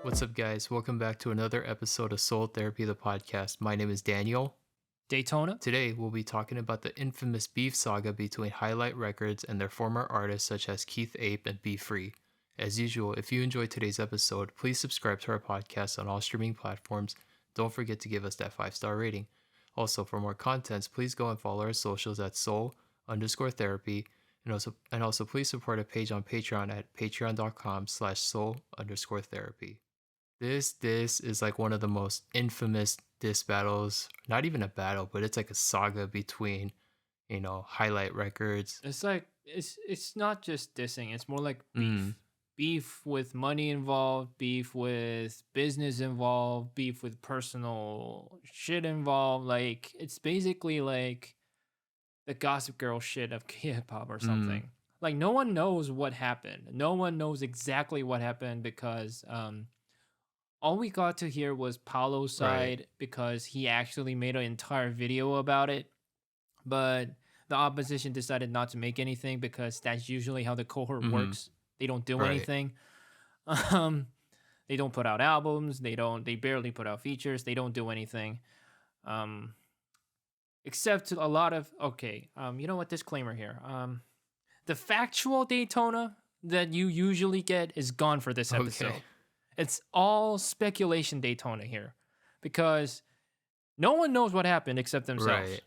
What's up, guys? Welcome back to another episode of Seoul Therapy, the podcast. My name is Daniel. Daytona? Today, we'll be talking about the infamous beef saga between Hi-Lite Records and their former artists such as Keith Ape and B Free. As usual, if you enjoyed today's episode, please subscribe to our podcast on all streaming platforms. Don't forget to give us that 5-star rating. Also, for more contents, please go and follow our socials at soul_therapy. And also please support a page on Patreon at patreon.com/soul_therapy. This is like one of the most infamous diss battles. Not even a battle, but it's like a saga between, Hi-Lite Records. It's like it's not just dissing, it's more like beef. Mm, Beef with money involved, beef with business involved, beef with personal shit involved. Like it's basically like the Gossip Girl shit of hip hop or mm, something. Like no one knows what happened. No one knows exactly what happened because all we got to hear was Paolo's right. side because he actually made an entire video about it. But the opposition decided not to make anything because that's usually how the cohort Mm-hmm. works. They don't do Right. anything. Um, they don't put out albums. They barely put out features. They don't do anything. Um, except a lot of you know what? Disclaimer here. The factual Daytona that you usually get is gone for this episode. Okay. It's all speculation Daytona here because no one knows what happened except themselves. Right.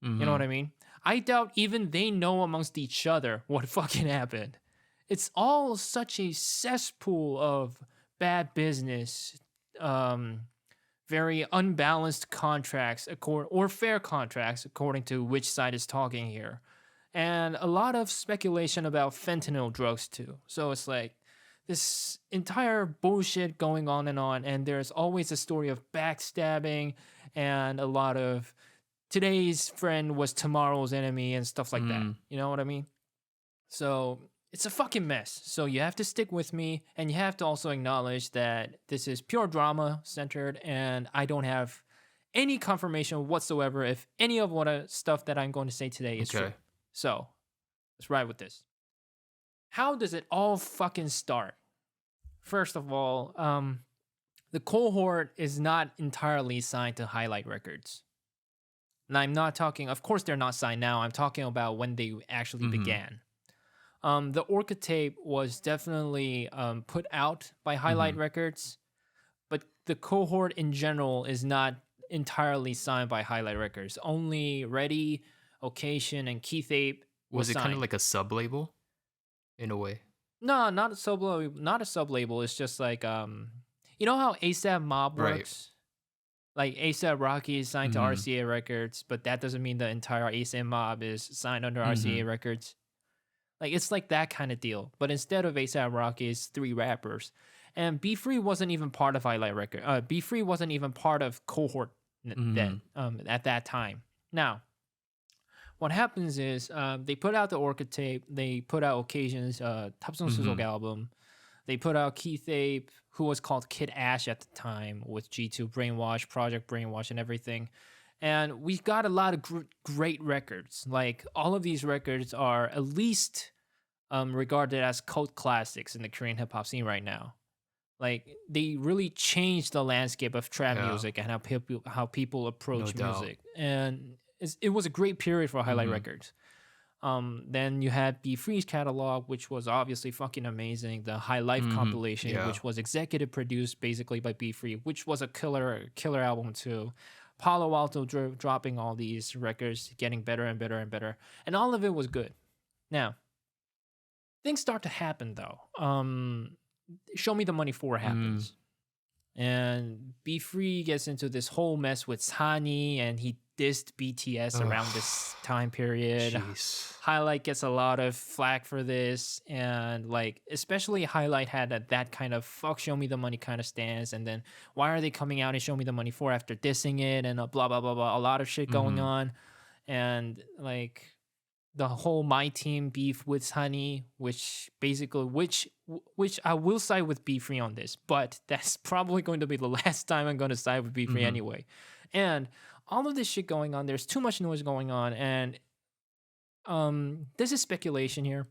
You know Mm-hmm. what I mean? I doubt even they know amongst each other what fucking happened. It's all such a cesspool of bad business, very unbalanced contracts, or fair contracts, according to which side is talking here. And a lot of speculation about fentanyl drugs, too. So it's like this entire bullshit going on, and there's always a story of backstabbing and a lot of today's friend was tomorrow's enemy and stuff like that. Mm, You know what I mean? So it's a fucking mess. So you have to stick with me, and you have to also acknowledge that this is pure drama centered, and I don't have any confirmation whatsoever if any of what stuff that I'm going to say today is true. okay. So let's ride with this. How does it all fucking start? First of all, the cohort is not entirely signed to Hi-Lite Records. And I'm not talking, of course, they're not signed now. I'm talking about when they actually Mm-hmm. began. The Orca tape was definitely put out by Hi-Lite Mm-hmm. Records, but the cohort in general is not entirely signed by Hi-Lite Records. Only Reddy, Okasian, and Keith Ape Was was it kind of signed. like a sub-label in a way? No, not a sub label. Not a sub label. It's just like you know how ASAP Mob Right. works. Like ASAP Rocky is signed to Mm-hmm. RCA Records, but that doesn't mean the entire ASAP Mob is signed under Mm-hmm. RCA Records. Like it's like that kind of deal. But instead of ASAP Rocky, it's 3 rappers, and B Free wasn't even part of Hi-Lite Record. B Free wasn't even part of Cohort then at that time. Now, what happens is they put out the Orchid tape, they put out Occasion's Tabson Sizzle album, they put out Keith Ape, who was called Kid Ash at the time, with G2 Brainwash, Project Brainwash, and everything. And we got a lot of great records. Like all of these records are at least regarded as cult classics in the Korean hip hop scene right now. Like they really changed the landscape of trap Yeah. music and how people approach No doubt. music, and it was a great period for Hi-Lite Mm-hmm. Records. Then you had B Free's catalog, which was obviously fucking amazing. The High Life Mm-hmm. compilation, Yeah. which was executive produced basically by B Free, which was a killer album too. Paloalto dropping all these records, getting better and better and better, and all of it was good. Now things start to happen though. Show Me the Money 4 happens. And Be Free gets into this whole mess with Sani, and he dissed BTS around this time period. Jeez. Hi-Lite gets a lot of flack for this, and like especially Hi-Lite had that kind of fuck Show Me the Money kind of stance, and then why are they coming out and Show Me the Money 4 after dissing it, and blah blah blah blah, a lot of shit going on, and like the whole My Team beef with Honey, which I will side with B Free on this, but that's probably going to be the last time I'm going to side with B Free anyway. And all of this shit going on, there's too much noise going on, and this is speculation here.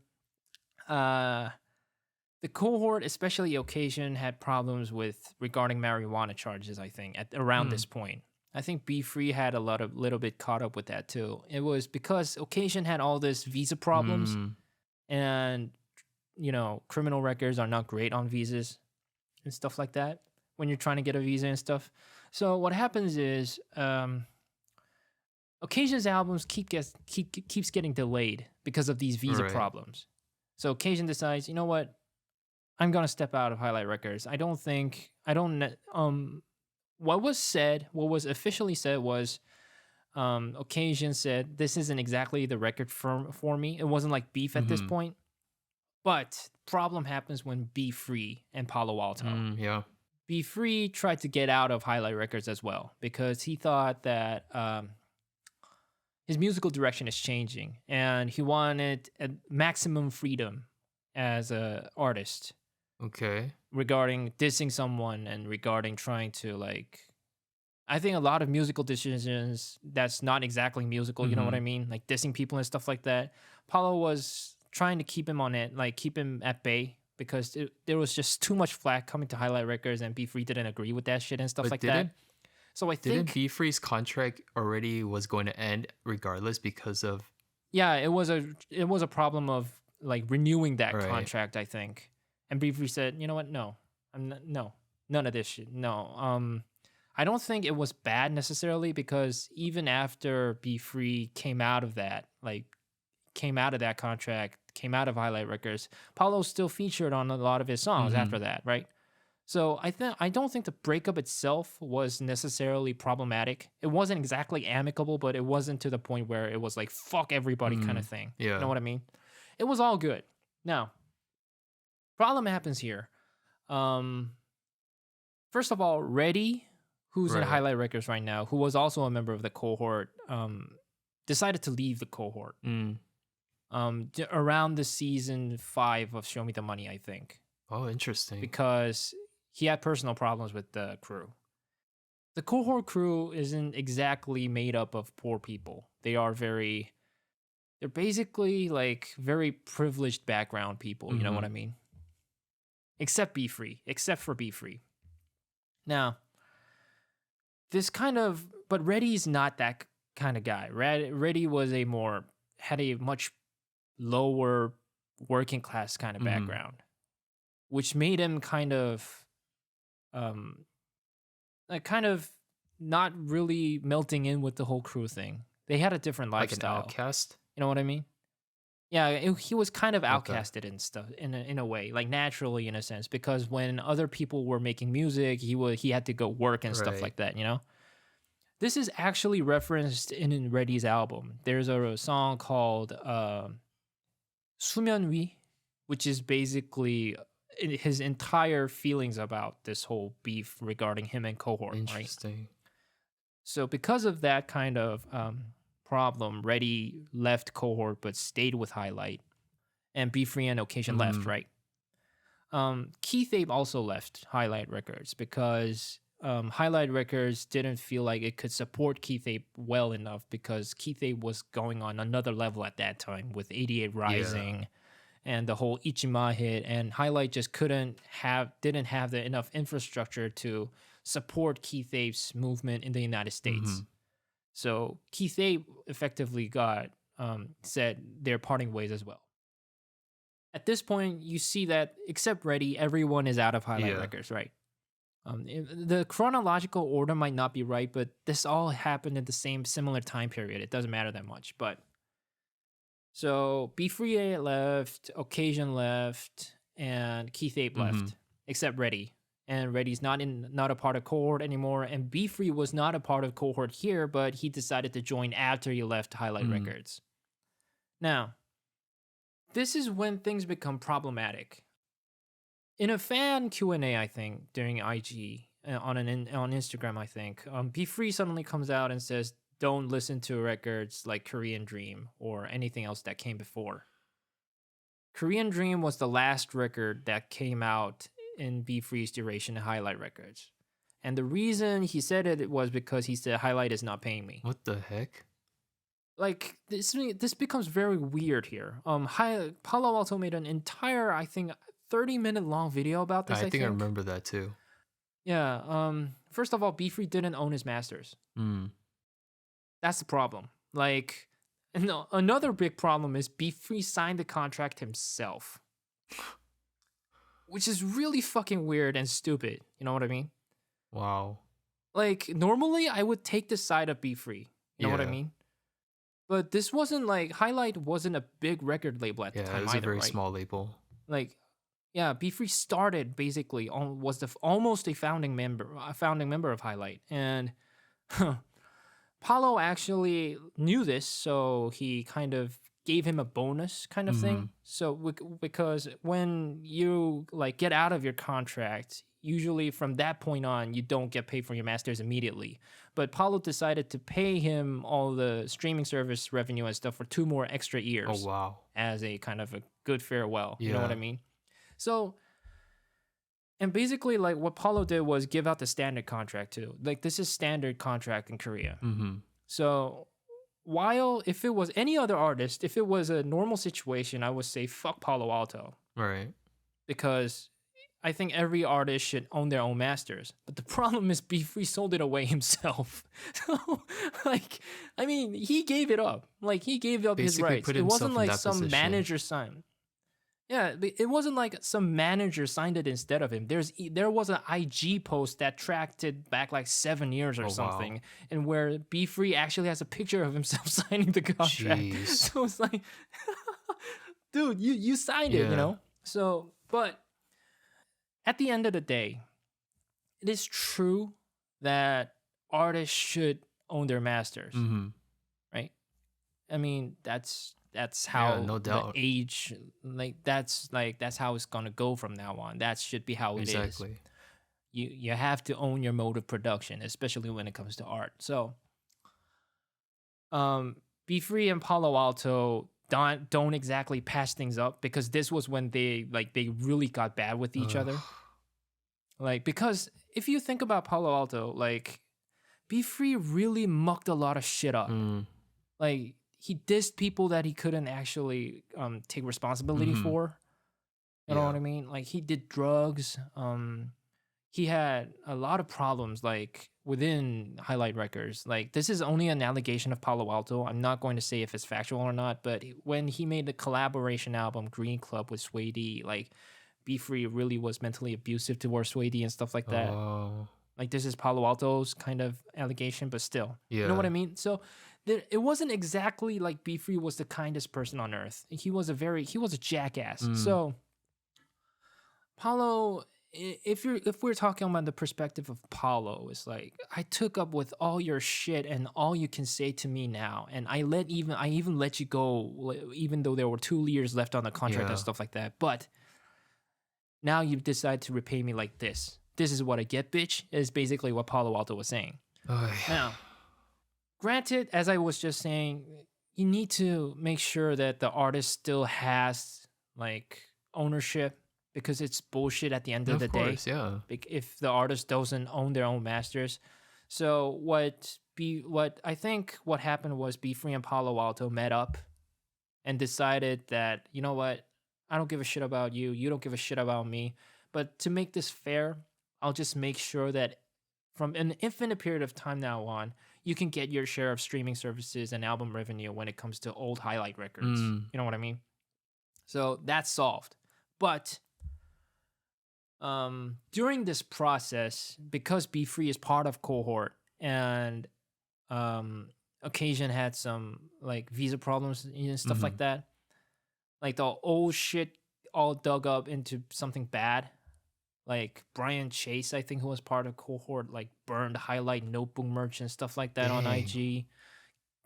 The Cohort, especially Occasion, had problems with regarding marijuana charges, I think, at around Mm. this point. I think B Free had a little bit caught up with that too. It was because Occasion had all this visa problems, Mm. and criminal records are not great on visas and stuff like that when you're trying to get a visa and stuff. So what happens is Occasion's albums keeps getting delayed because of these visa Right. problems. So Occasion decides, you know what? I'm gonna step out of Hi-Lite Records. What was officially said was, Occasion said this isn't exactly the record for me. It wasn't like beef at this Mm-hmm. point. But problem happens when Be Free and Paloalto. Yeah. Be Free tried to get out of Hi-Lite Records as well because he thought that his musical direction is changing and he wanted a maximum freedom as a artist Okay. regarding dissing someone and regarding trying to I think a lot of musical decisions that's not exactly musical, you know what Mm-hmm. I mean? Like dissing people and stuff like that. Paulo was trying to keep him on it, like keep him at bay because there was just too much flack coming to Hi-Lite Records and B Free didn't agree with that shit and stuff But like that. So I didn't think B Free's contract already was going to end regardless because of yeah, it was a problem of like renewing that right. contract, I think. And B Free said, you know what? No, no, none of this shit. No. I don't think it was bad necessarily because even after Be Free came out of that, came out of that contract, came out of Hi-Lite Records, Paulo still featured on a lot of his songs Mm-hmm. after that, right? So I don't think the breakup itself was necessarily problematic. It wasn't exactly amicable, but it wasn't to the point where it was like fuck everybody kind of Mm. thing. You know Yeah. what I mean? It was all good. Now, problem happens here. Um, First of all, Reddy, who's in Right. Hi-Lite Records right now, who was also a member of the Cohort, decided to leave the Cohort. Mm. Around the season 5 of Show Me the Money, I think, Oh, interesting. because he had personal problems with the crew. The Cohort crew isn't exactly made up of poor people. They're basically like very privileged background people, you know what Mm-hmm. I mean? Except for Be Free. Now, but Reddy's not that kind of guy. Reddy had a much lower working class kind of Mm-hmm. background, which made him um, kind of not really melting in with the whole crew thing. They had a different Like an lifestyle. outcast. You know what I mean? Yeah, he was kind of Okay. outcasted and stuff in a way, like naturally in a sense, because when other people were making music, he had to go work and stuff Right. like that. You know, this is actually referenced in Reddy's album. There's a song called "수면 위," which is basically his entire feelings about this whole beef regarding him and Cohort, right? Interesting. So because of that kind of problem, Reddy left Cohort but stayed with Hi-Lite, and Be Free and Occasion left, Mm-hmm. right? Keith Ape also left Hi-Lite Records because Hi-Lite Records didn't feel like it could support Keith Ape well enough because Keith Ape was going on another level at that time with 88 Yeah. Rising and the whole Ichima hit, and Hi-Lite just didn't have the enough infrastructure to support Keith Ape's movement in the United Mm-hmm. States. So Keith Ape effectively got said they're parting ways as well. At this point, you see that except Reddy, everyone is out of Hi-Lite Yeah. Records, right? The chronological order might not be right, but this all happened at the similar time period. It doesn't matter that much, but so Be Free left, Occasion left, and Keith Ape Mm-hmm. left, except Reddy. And Reddy's not a part of Cohort anymore. And Be Free was not a part of Cohort here, but he decided to join after he left Hi-Lite Mm. Records. Now, this is when things become problematic. In a fan Q&A, I think, during IG, on Instagram, I think, Be Free suddenly comes out and says, don't listen to records like Korean Dream or anything else that came before. Korean Dream was the last record that came out in Be Free's duration at Hi-Lite Records. And the reason he said it was because he said Hi-Lite is not paying me. What the heck? Like this becomes very weird here. Palo Alto made an entire, I think, 30-minute long video about this, I I think I think. remember that too. Yeah. First of all, B Free didn't own his masters. Mm. That's the problem. Like, no, another big problem is B Free signed the contract himself, which is really fucking weird and stupid. You know what I mean? Wow. Like, normally I would take the side of B Free. You know what I Yeah. mean? But this wasn't like Hi-Lite wasn't a big record label at the Yeah, it time was a either, very right? small label. Like, yeah, B Free started basically was almost a founding member of Hi-Lite, and Paulo actually knew this, so he kind of gave him a bonus kind of Mm-hmm. thing. So because when you like get out of your contract, usually from that point on, you don't get paid for your masters immediately. But Paulo decided to pay him all the streaming service revenue and stuff for 2 more extra Oh, years wow. as a kind of a good farewell. You know what I Yeah. mean? So, and basically, like what Paulo did was give out the standard contract too. Like this is standard contract in Korea. Mm-hmm. So while if it was any other artist, if it was a normal situation, I would say fuck Paloalto Right. because I think every artist should own their own masters. But the problem is B Free sold it away himself. So like I mean, he gave it up. Like he gave up his Basically rights. put It himself wasn't in like that some position. manager signed. Yeah, it wasn't like some manager signed it instead of him. There was an IG post that tracked it back like 7 years or Oh, wow. something, and where B Free actually has a picture of himself signing the contract. Jeez. So it's like, dude, you signed it, you Yeah. know. So, but at the end of the day, it is true that artists should own their masters, Mm-hmm. right? I mean, that's how no the doubt. age that's how it's gonna go from now on. That should be how it is. Exactly. You have to own your mode of production, especially when it comes to art. So, Be Free and Palo Alto don't exactly patch things up because this was when they really got bad with each other. Like because if you think about Palo Alto, like Be Free really mucked a lot of shit up. Mm. Like he dissed people that he couldn't actually take responsibility Mhm. for. You know Yeah. what I mean? Like he did drugs. He had a lot of problems like within Hi-Lite Records. Like this is only an allegation of Palo Alto. I'm not going to say if it's factual or not, but when he made the collaboration album Green Club with Sway D, like Be Free really was mentally abusive towards Sway D and stuff like that. Oh. Like this is Palo Alto's kind of allegation, but still. Yeah. You know what I mean? So it wasn't exactly like B Free was the kindest person on earth. He was a jackass. Mm. So Paulo, if we're talking about the perspective of Paulo, it's like I took up with all your shit and all you can say to me now, and I even let you go, even though there were 2 years left on the contract Yeah. and stuff like that. But now you decide to repay me like this. This is what I get, bitch. Is basically what Palo Alto was saying. Now, granted, as I was just saying, you need to make sure that the artist still has like ownership because it's bullshit at the end of the course, day. Yeah. If the artist doesn't own their own masters. So what I think what happened was Be Free and Palo Alto met up and decided that, you know what, I don't give a shit about you. You don't give a shit about me. But to make this fair, I'll just make sure that from an infinite period of time now on, you can get your share of streaming services and album revenue when it comes to old Hi-Lite Records. Mm. You know what I mean? So that's solved. But during this process, because Be Free is part of Cohort and Okasian had some like visa problems and stuff like that, like the old shit all dug up into something bad. Like Brian Chase, I think, who was part of Cohort, like burned Hi-Lite notebook merch and stuff like that on Dang. IG.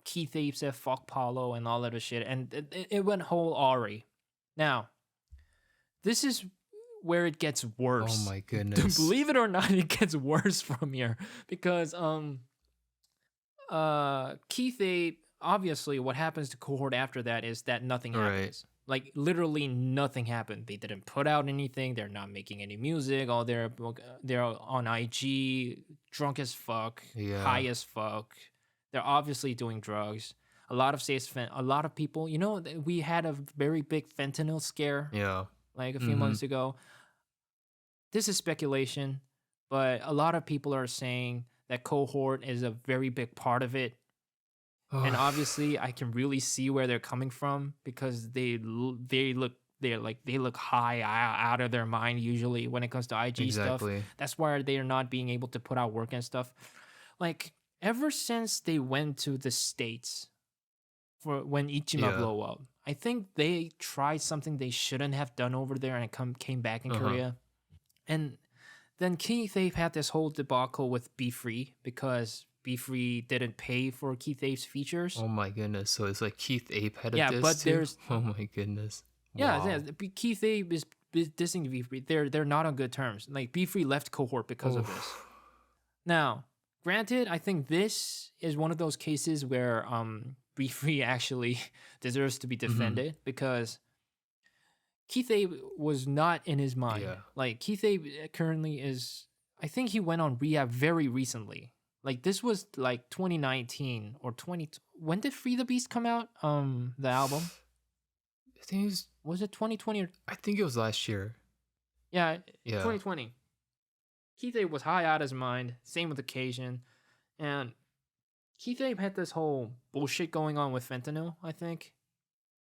Keith Ape said fuck Paulo and all that other shit, and it went whole Ari. Now, this is where it gets worse. Oh my goodness. Believe it or not, it gets worse from here because Keith Ape, obviously what happens to Cohort after that is that nothing happens. Like literally nothing happened. They didn't put out anything. They're not making any music. All they're on IG, drunk as fuck, high as fuck. They're obviously doing drugs. A lot of people, you know, we had a very big fentanyl scare. Yeah. like a few months ago. This is speculation, but a lot of people are saying that Cohort is a very big part of it. And obviously, I can really see where they're coming from because they look high out of their mind usually when it comes to IG stuff. Exactly. That's why they are not being able to put out work and stuff. Like ever since they went to the States for when Ichima Yeah. blew up, I think they tried something they shouldn't have done over there and came back in Korea. And then Keith Ape had this whole debacle with B Free because B Free didn't pay for Keith Ape's features. Oh my goodness. So it's like Keith Ape had a Yeah, diss but too? there's Oh my goodness. yeah, Wow. Keith Ape is dissing B Free. They're not on good terms. Like B Free left Cohort because of this. Now, granted, I think this is one of those cases where B Free actually deserves to be defended because Keith Ape was not in his mind. Yeah. Like Keith Ape currently is, I think he went on rehab very recently. Like this was like 2019 or 20. When did Free the Beast come out? The album. I think it Was it 2020 or I think it was last year. yeah, Yeah. 2020. Keith Ape was high out of his mind. Same with Okasian, and Keith Ape had this whole bullshit going on with fentanyl. I think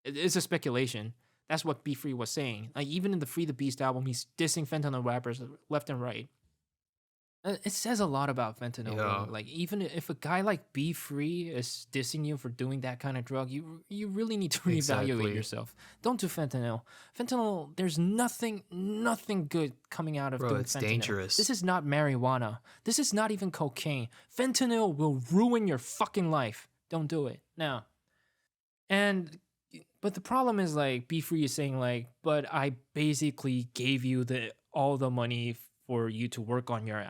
it's a speculation. That's what B Free was saying. Like even in the Free the Beast album, he's dissing fentanyl rappers left and right. It says a lot about fentanyl. Yeah. Like even if a guy like B Free is dissing you for doing that kind of drug, you really need to reevaluate Exactly. yourself. Don't do fentanyl. Fentanyl, there's nothing good coming out of Bro, doing it's fentanyl. dangerous. This is not marijuana. This is not even cocaine. Fentanyl will ruin your fucking life. Don't do it. Now. But the problem is like B Free is saying like, but I basically gave you all the money for you to work on your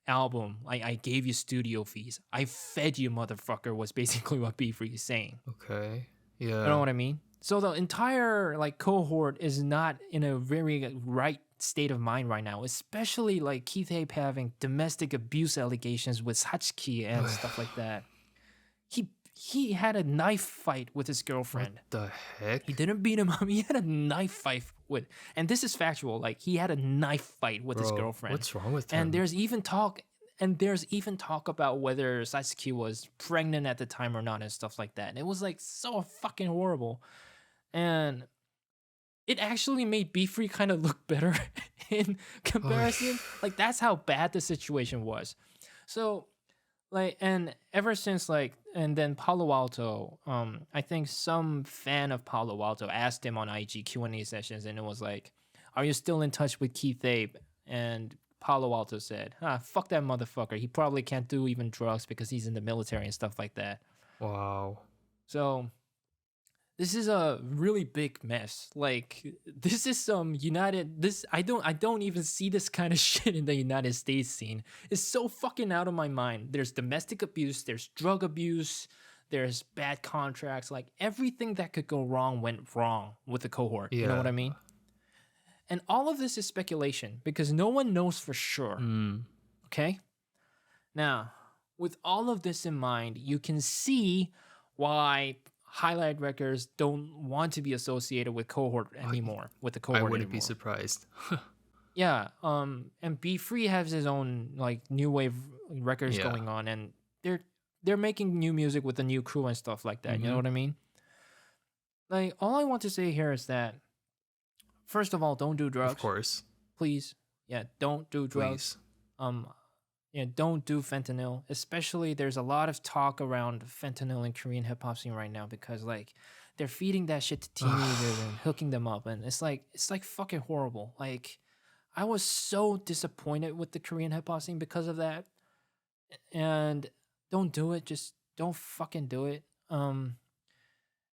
album. I gave you studio fees. I fed you, motherfucker. Was basically what B Free is saying. Okay. You know Yeah. what I mean? So the entire like cohort is not in a very right state of mind right now, especially like Keith Ape having domestic abuse allegations with Satsuki and stuff like that. He had a knife fight with his girlfriend. What the heck? He didn't beat him up. He had a knife fight with, and this is factual. Like he had a knife fight with his Bro, girlfriend. what's wrong with him? And there's even talk about whether Satsuki was pregnant at the time or not and stuff like that. And it was like so fucking horrible. And it actually made B Free kind of look better in comparison. Like that's how bad the situation was. So like, and ever since like, and then Paloalto, I think some fan of Paloalto asked him on IG Q&A sessions, and it was like, "Are you still in touch with Keith Ape?" And Paloalto said, "Fuck that motherfucker. He probably can't do even drugs because he's in the military and stuff like that." Wow. So this is a really big mess. Like this is some I don't even see this kind of shit in the United States scene. It's so fucking out of my mind. There's domestic abuse, there's drug abuse, there's bad contracts, like everything that could go wrong went wrong with the cohort. You know what I mean? And all of this is speculation because no one knows for sure. Okay? Now, with all of this in mind, you can see why Hi-Lite Records don't want to be associated with Cohort anymore. With the Cohort, I wouldn't anymore. be surprised. Yeah. And B Free has his own like new wave records going on, and they're making new music with a new crew and stuff like that. You know what I mean? Like all I want to say here is that first of all, don't do drugs. Of course. Please. Yeah, don't do drugs. Please. Yeah, don't do fentanyl. Especially there's a lot of talk around fentanyl in Korean hip hop scene right now because like they're feeding that shit to teenagers and hooking them up, and it's like fucking horrible. Like I was so disappointed with the Korean hip hop scene because of that. And don't do it. Just don't fucking do it.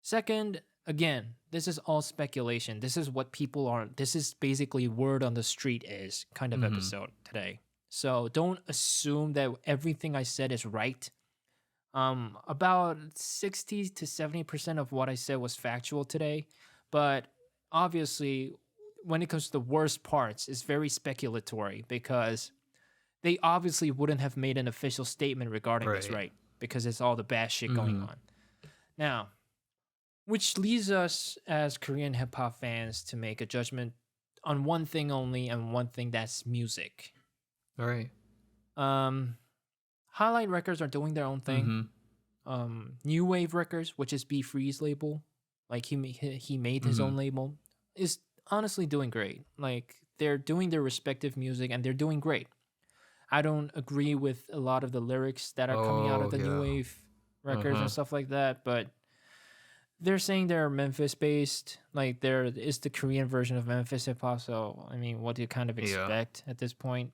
Second, again, this is all speculation. This is what people are. This is basically word on the street is kind of episode today. So don't assume that everything I said is right. About 60 to 70% of what I said was factual today, but obviously when it comes to the worst parts, it's very speculatory because they obviously wouldn't have made an official statement regarding this, right? Because it's all the bad shit going on. Now, Which leads us as Korean hip hop fans to make a judgment on one thing only and one thing, that's music. All right. Um, Highlight Records are doing their own thing. New Wave Records, which is B Free's label, like he made his own label, is honestly doing great. Like they're doing their respective music and they're doing great. I don't agree with a lot of the lyrics that are coming out of Oh the New yeah. Wave Records and stuff like that, but they're saying they're Memphis based. Like there is the Korean version of Memphis hip hop. So I mean, what do you kind of Yeah. expect at this point?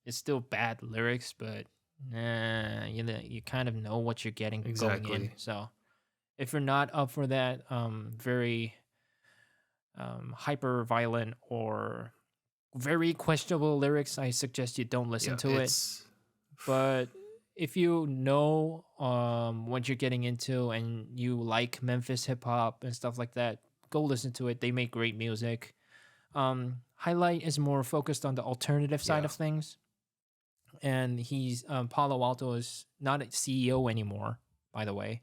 It's still bad lyrics, but you kind of know what you're getting going in. Exactly. So if you're not up for that, very hyper violent or very questionable lyrics, I suggest you don't listen Yeah. to it. But if you know what you're getting into and you like Memphis hip hop and stuff like that, go listen to it. They make great music. Highlight is more focused on the alternative side Yeah. of things, and he's Paloalto is not a CEO anymore, by the way.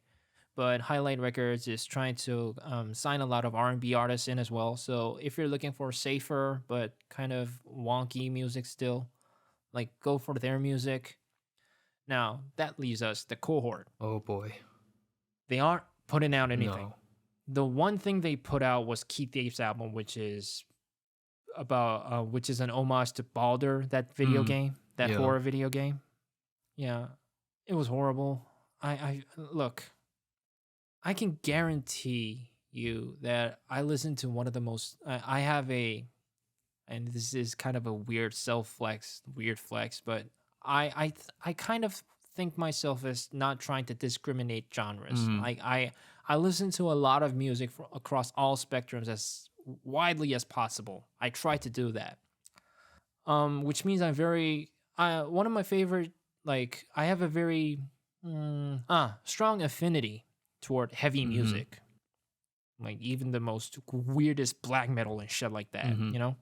But Highlight Records is trying to sign a lot of R&B artists in as well. So if you're looking for safer but kind of wonky music still, like go for their music. Now, that leaves us the Cohort. Oh boy. They aren't putting out anything. No. The one thing they put out was Keith Ape's album, which is an homage to Baldur, that video game, that Yeah. horror video game. Yeah, it was horrible. I look, I can guarantee you that I listened to one of the most. I have a, and this is kind of a weird flex, but I kind of think myself as not trying to discriminate genres. Like I listen to a lot of music across all spectrums as widely as possible. I try to do that. Which means I'm very one of my favorite, like I have a very strong affinity toward heavy music. Like even the most weirdest black metal and shit like that, you know?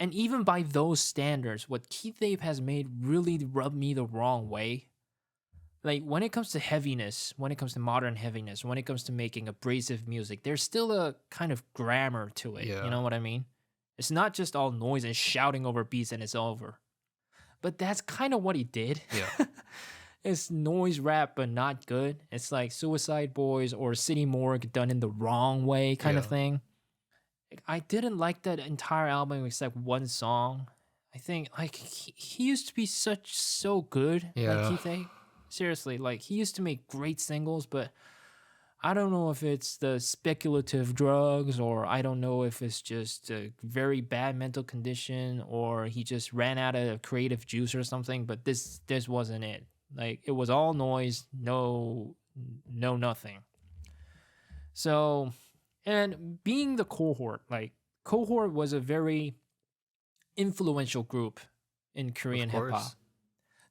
And even by those standards, what Keith Ape has made really rubbed me the wrong way. Like when it comes to heaviness, when it comes to modern heaviness, when it comes to making abrasive music, there's still a kind of grammar to it. Yeah. You know what I mean? It's not just all noise and shouting over beats and it's over. But that's kind of what he did. Yeah. It's noise rap, but not good. It's like Suicide Boys or City Morgue done in the wrong way kind of thing. I didn't like that entire album except one song. I think like he used to be so good, like Keith Ape. Seriously, like he used to make great singles, but I don't know if it's the speculative drugs or I don't know if it's just a very bad mental condition or he just ran out of creative juice or something, but this wasn't it. Like it was all noise, no nothing. So, and being the Cohort, like Cohort was a very influential group in Korean hip hop.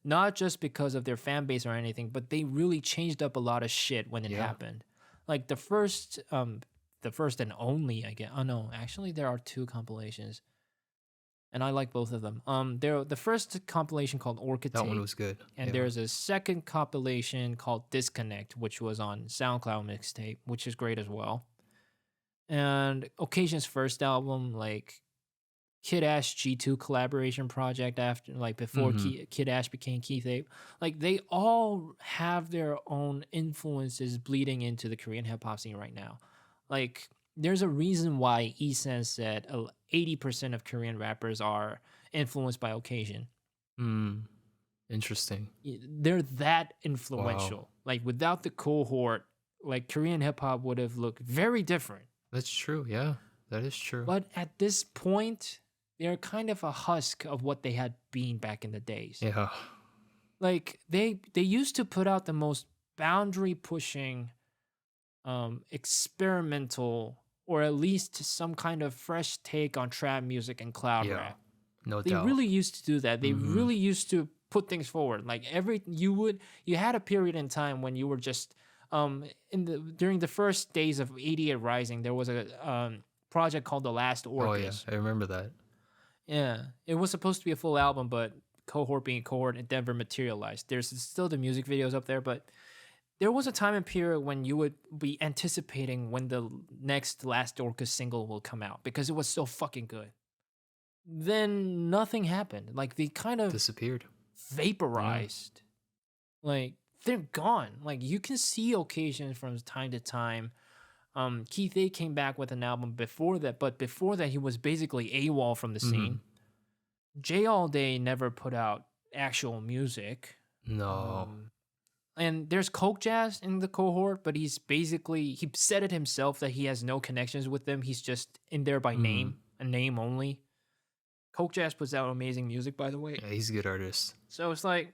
Not just because of their fan base or anything, but they really changed up a lot of shit when it happened. Like the first and only, I guess. Oh no, actually there are two compilations, and I like both of them. The first compilation called Orchid That Tape, one was good. and there's a second compilation called Disconnect, which was on SoundCloud mixtape, which is great as well. And Okasian's first album, like Kid Ash G2 collaboration project after, like before Kid Ash became Keith Ape, like they all have their own influences bleeding into the Korean hip hop scene right now. Like there's a reason why Esan said 80% of Korean rappers are influenced by Okasian. Interesting. They're that influential. Wow. Like without the Cohort, like Korean hip hop would have looked very different. That's true. Yeah, that is true. But at this point, they're kind of a husk of what they had been back in the days. Yeah. Like they used to put out the most boundary pushing, experimental, or at least some kind of fresh take on trap music and cloud rap. No doubt. They really used to do that. They really used to put things forward. Like you had a period in time when you were just during the first days of 88 Rising, there was a project called The Last Orcus. Oh yeah, I remember that. Yeah, it was supposed to be a full album, but Cohort being Cohort, it never materialized. There's still the music videos up there, but there was a time and period when you would be anticipating when the next Last Orca single will come out because it was so fucking good. Then nothing happened. Like they kind of Disappeared. vaporized. Like they're gone. Like you can see occasions from time to time. Keith Ape came back with an album before that, but before that he was basically AWOL from the scene. J All Day never put out actual music. No. And there's Coke Jazz in the cohort, but he said it himself that he has no connections with them. He's just in there by name, a name only. Coke Jazz puts out amazing music, by the way. Yeah, he's a good artist. So it's like,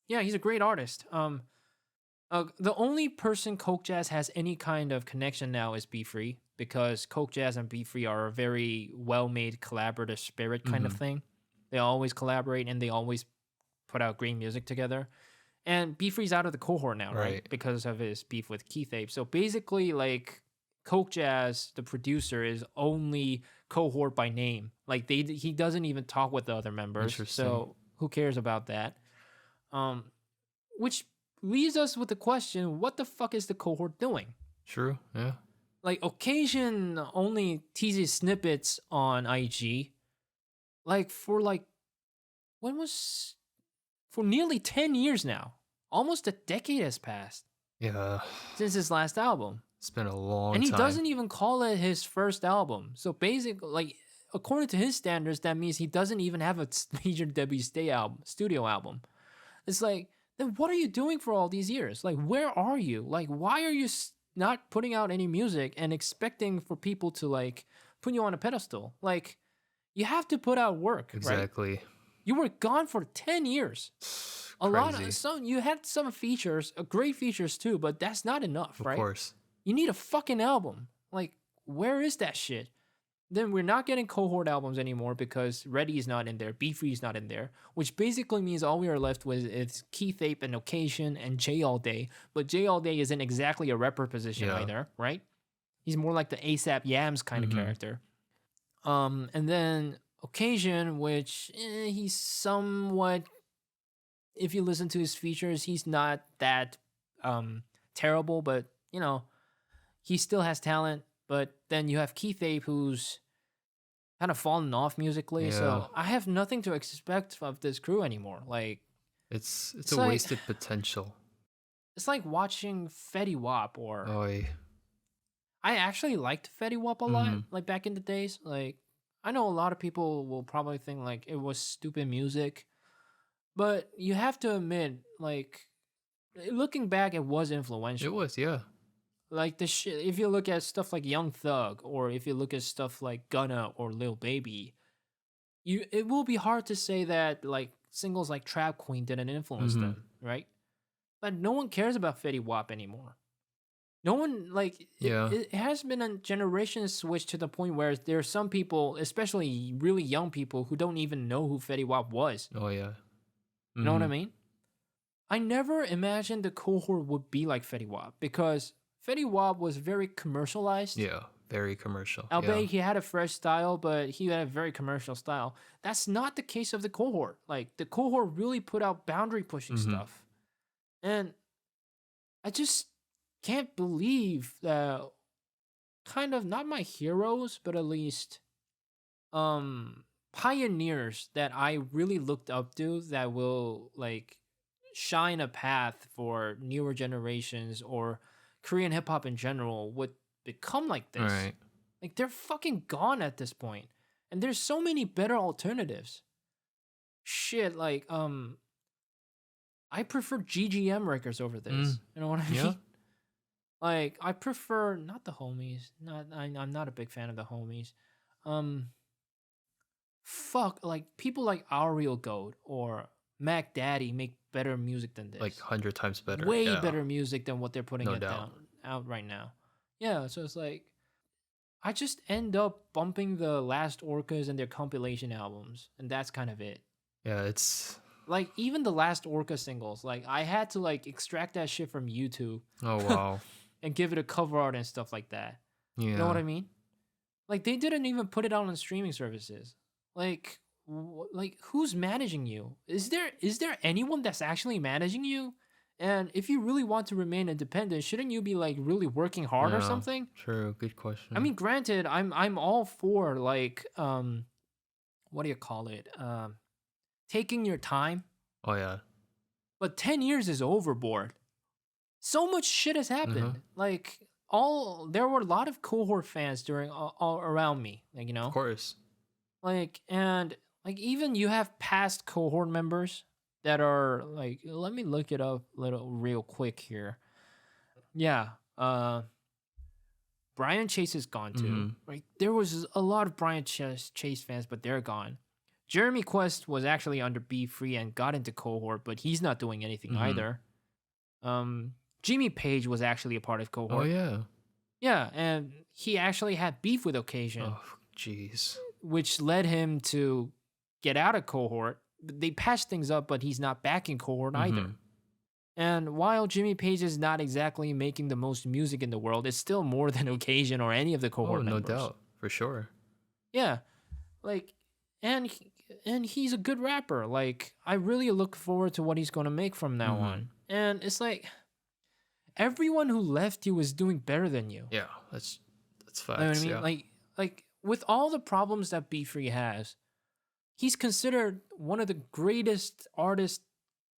yeah, he's a great artist. The only person Coke Jazz has any kind of connection now is B Free, because Coke Jazz and B Free are a very well-made collaborative spirit kind of thing. They always collaborate and they always put out great music together. And B Free's out of the cohort now, right? Because of his beef with Keith Ape. So basically, like, Coke Jazz, the producer, is only cohort by name. Like, he doesn't even talk with the other members. So who cares about that? Which leaves us with the question, what the fuck is the cohort doing? True, yeah. Like, Okasian only teases snippets on IG. For nearly 10 years now. Almost a decade has passed. Yeah. Since his last album. It's been a long time. And he doesn't even call it his first album. So basically, like, according to his standards, that means he doesn't even have a major debut studio album. It's like, then what are you doing for all these years? Like, where are you? Like, why are you not putting out any music and expecting for people to, like, put you on a pedestal? Like, you have to put out work, exactly. Right? You were gone for 10 years. You had some features, great features too, but that's not enough, right? Of course. You need a fucking album. Like, where is that shit? Then we're not getting cohort albums anymore because Reddy's not in there, B Free's not in there, which basically means all we are left with is Keith Ape and Okasian and J All Day. But J All Day isn't exactly a rapper position either, right? He's more like the ASAP Yams kind of character. And then Okasian, which he's somewhat, if you listen to his features, he's not that terrible, but you know, he still has talent. But then you have Keith Ape, who's kind of fallen off musically. Yeah. So I have nothing to expect of this crew anymore. Like, it's a like, wasted potential. It's like watching Fetty Wap or. I actually liked Fetty Wap a lot, like back in the days. Like, I know a lot of people will probably think like it was stupid music, but you have to admit, like, looking back, it was influential. It was, yeah. Like the shit. If you look at stuff like Young Thug, or if you look at stuff like Gunna or Lil Baby, it will be hard to say that like singles like Trap Queen didn't influence them, right? But no one cares about Fetty Wap anymore. No one, like, it has been a generation switch to the point where there are some people, especially really young people, who don't even know who Fetty Wap was. Oh, yeah. You know what I mean? I never imagined the cohort would be like Fetty Wap because Fetty Wap was very commercialized. Yeah, very commercial. Albeit he had a fresh style, but he had a very commercial style. That's not the case of the cohort. Like, the cohort really put out boundary-pushing stuff. And I just can't believe that kind of, not my heroes, but at least pioneers that I really looked up to that will, like, shine a path for newer generations or Korean hip-hop in general would become like this. Right. Like, they're fucking gone at this point. And there's so many better alternatives. Shit, like, I prefer GGM records over this. You know what I mean? Yeah. Like, I prefer not the homies. I'm not a big fan of the homies. Like people like Our Real Goat or Mac Daddy make better music than this. Like 100 times better. Way better music than what they're putting out right now. Yeah, so it's like I just end up bumping the Last Orcas and their compilation albums, and that's kind of it. Yeah, it's like even the Last Orca singles. Like I had to like extract that shit from YouTube. Oh wow. And give it a cover art and stuff like that. Yeah. You know what I mean? Like, they didn't even put it out on streaming services. Like who's managing you? Is there anyone that's actually managing you? And if you really want to remain independent, shouldn't you be like really working hard or Yeah, something? true. Good I question. mean, granted, I'm all for like what do you call it? Taking your time, Oh yeah. but 10 years is overboard. So much shit has Mm-hmm. happened. Like all there were a lot of cohort fans during all around me, like Of course. like and like even you have past cohort members that are like let me look it up little real quick here. Yeah. Brian Chase is gone too. Mm-hmm. Right? There was a lot of Brian Chase fans, but they're gone. Jeremy Quest was actually under B Free and got into cohort, but he's not doing anything Mm-hmm. either. Jimmy Page was actually a part of Oh cohort. yeah. Yeah, and he actually had beef with Occasion, Oh jeez. which led him to get out of cohort. They patched things up, but he's not back in cohort Mm-hmm. either. And while Jimmy Page is not exactly making the most music in the world, it's still more than Occasion or any of the Oh, cohort no members. doubt. For sure. Yeah, like, and he's a good rapper. Like, I really look forward to what he's gonna make from now Mm-hmm. on. And it's like everyone who left you is doing better than you. Yeah, that's You know what I facts. mean? Yeah. Like with all the problems that B Free has, he's considered one of the greatest artists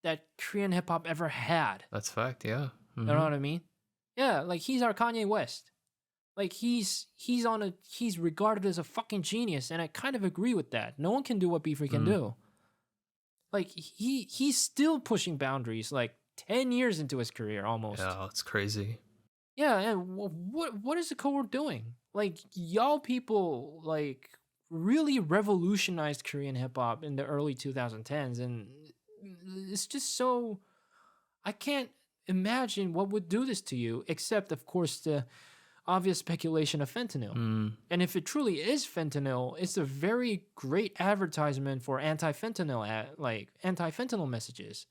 that Korean hip hop ever had. That's fact. Yeah. You know Mm-hmm. what I mean? Yeah, like he's our Kanye West. Like he's regarded as a fucking genius, and I kind of agree with that. No one can do what B Free can Mm. do. Like he's still pushing boundaries. Like 10 years into his career, almost. Yeah, it's crazy. Yeah, and what is the cohort doing? Like y'all people like really revolutionized Korean hip hop in the early 2010s, and it's just so I can't imagine what would do this to you, except of course the obvious speculation of fentanyl. Mm. And if it truly is fentanyl, it's a very great advertisement for anti-fentanyl messages.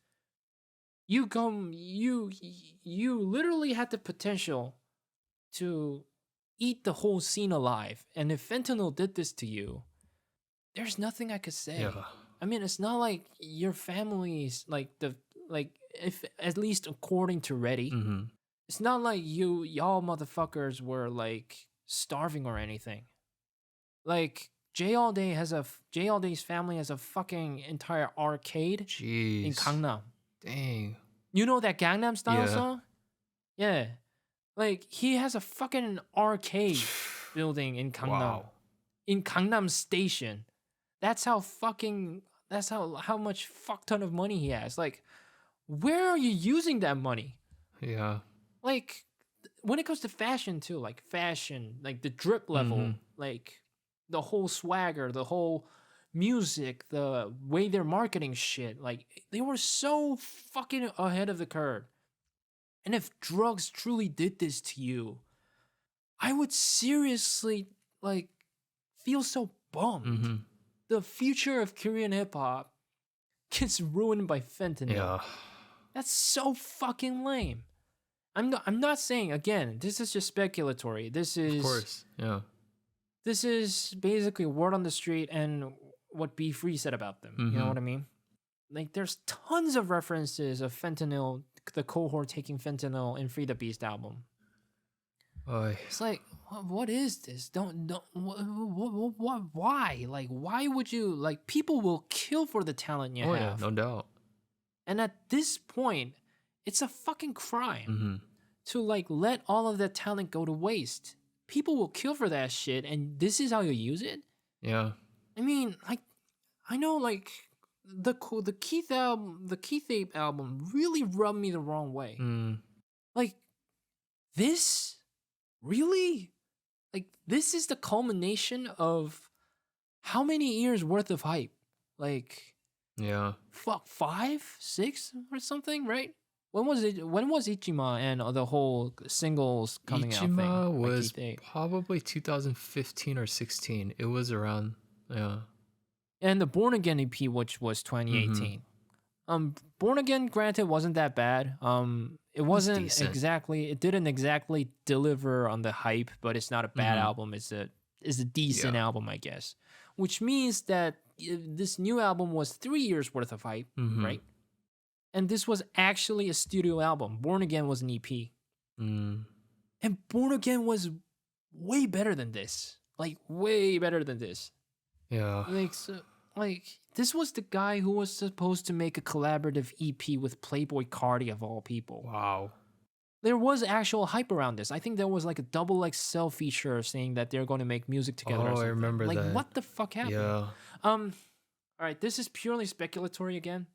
You literally had the potential to eat the whole scene alive. And if fentanyl did this to you, there's nothing I could say. Yeah. I mean, it's not like your family's like if at least according to Reddy, Mm-hmm. it's not like y'all motherfuckers were like starving or anything. Like J All Day's family has a fucking entire arcade in Jeez. Gangnam. Dang. You know that Gangnam Style Yeah. song? Yeah. Like he has a fucking arcade building in Gangnam. Wow. In Gangnam Station. That's how much fuck ton of money he has. Like, where are you using that money? Yeah. Like, when it comes to fashion too, like the drip level, Mhm. like the whole swagger, the whole music, the way they're marketing shit, like they were so fucking ahead of the curve. And if drugs truly did this to you, I would seriously like feel so bummed. Mm-hmm. The future of Korean hip hop gets ruined by fentanyl. Yeah. That's so fucking lame. I'm not saying again, this is just speculatory. This Of is course. Yeah. this is basically word on the street and what B Free said about them. You know Mhm. what I mean? Like there's tons of references of fentanyl, the cohort taking fentanyl in Free the Beast album. Oy. It's like, what is this? Why? Like, why would you, like, people will kill for the talent you Oh yeah, have. no doubt. And at this point, it's a fucking crime Mm-hmm. to, like, let all of that talent go to waste. People will kill for that shit, and this is how you use it? Yeah. I mean, like, I know, like, the Keith Ape album really rubbed me the wrong way. Mm. Like, this? Really? Like, this is the culmination of how many years worth of hype? Like, Yeah. fuck, 5, 6 or something, right? When was it? When was Ichima and the whole singles coming out thing? Ichima by was Keith Ape? probably 2015 or 16. It was around. Yeah. And the Born Again EP, which was 2018. Born Again, granted, wasn't that bad. It wasn't decent. exactly. It didn't exactly deliver on the hype, but it's not a bad album. It's a decent album, I guess. Which means that this new album was 3 years worth of hype, Mhm. right? And this was actually a studio album. Born Again was an EP. Mm. And Born Again was way better than this. Like, way better than this. Yeah. This was the guy who was supposed to make a collaborative EP with Playboy Cardi of all people. Wow. There was actual hype around this. I think there was like a double XL feature saying that they're going to make music together. Oh, I remember like, that. what the fuck happened? Yeah. All right, this is purely speculatory again.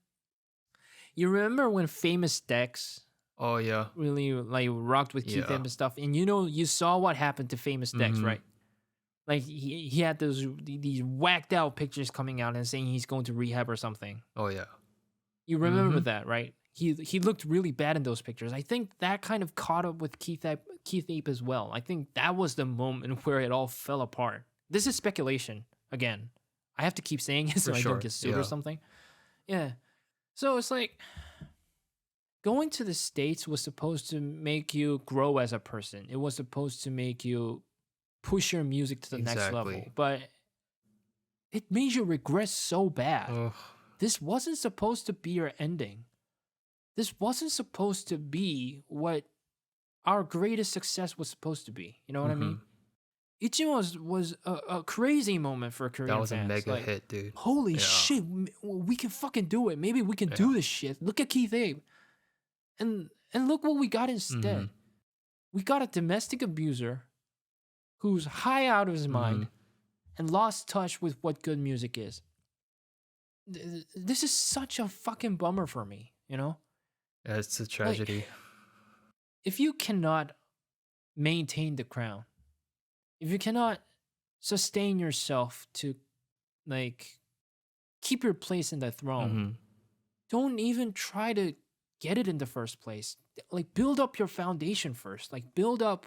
You remember when Famous Dex Oh, yeah. really like rocked with Keith Ape Yeah. and stuff, and you saw what happened to Famous Dex, Mhm. right? Like he had these whacked out pictures coming out and saying he's going to rehab or something. Oh, yeah. You remember Mhm. that, right? He looked really bad in those pictures. I think that kind of caught up with Keith Ape as well. I think that was the moment where it all fell apart. This is speculation again. I have to keep saying it so For I sure, don't get sued yeah. or something. Yeah. So it's like going to the States was supposed to make you grow as a person. It was supposed to make you push your music to the next level. Exactly. But it made you regress so bad. Ugh. This wasn't supposed to be your ending. This wasn't supposed to be what our greatest success was supposed to be. You know what I mean? Ichimo was a crazy moment for Korean That was fans. a mega Like, hit, dude. holy Yeah. shit, we can fucking do it. Maybe we can Yeah. do this shit. Look at Keith Ape. And look what we got instead. Mhm. We got a domestic abuser who's high out of his mind and lost touch with what good music is. This is such a fucking bummer for me, you know? Yeah, it's a tragedy. If you cannot maintain the crown, if you cannot sustain yourself to like keep your place in the throne, Mhm. don't even try to get it in the first place. Like build up your foundation first. Like build up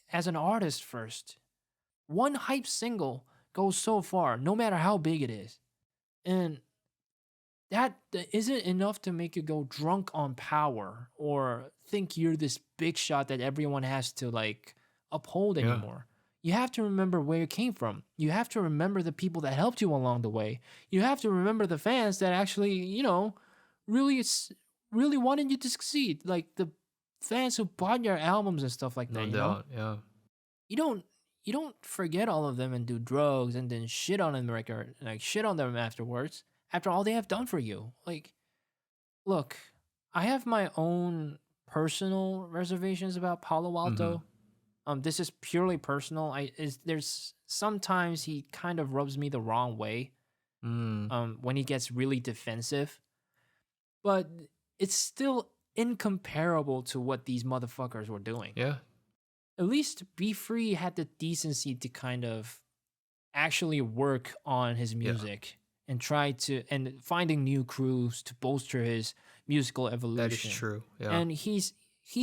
as an artist first. One hype single goes so far, no matter how big it is. And that isn't enough to make you go drunk on power or think you're this big shot that everyone has to like uphold Yeah. anymore. You have to remember where you came from. You have to remember the people that helped you along the way. You have to remember the fans that actually, really wanted you to succeed. Like the fans who bought your albums and stuff like that. No you know? doubt. Yeah. You don't forget all of them and do drugs and then shit on them shit on them afterwards. After all they have done for you. Like, look, I have my own personal reservations about Paloalto. This is purely personal. There's sometimes he kind of rubs me the wrong way. When he gets really defensive. But it's still incomparable to what these motherfuckers were doing. Yeah. At least B Free had the decency to kind of actually work on his music and and finding new crews to bolster his musical evolution. That is true. Yeah. And he's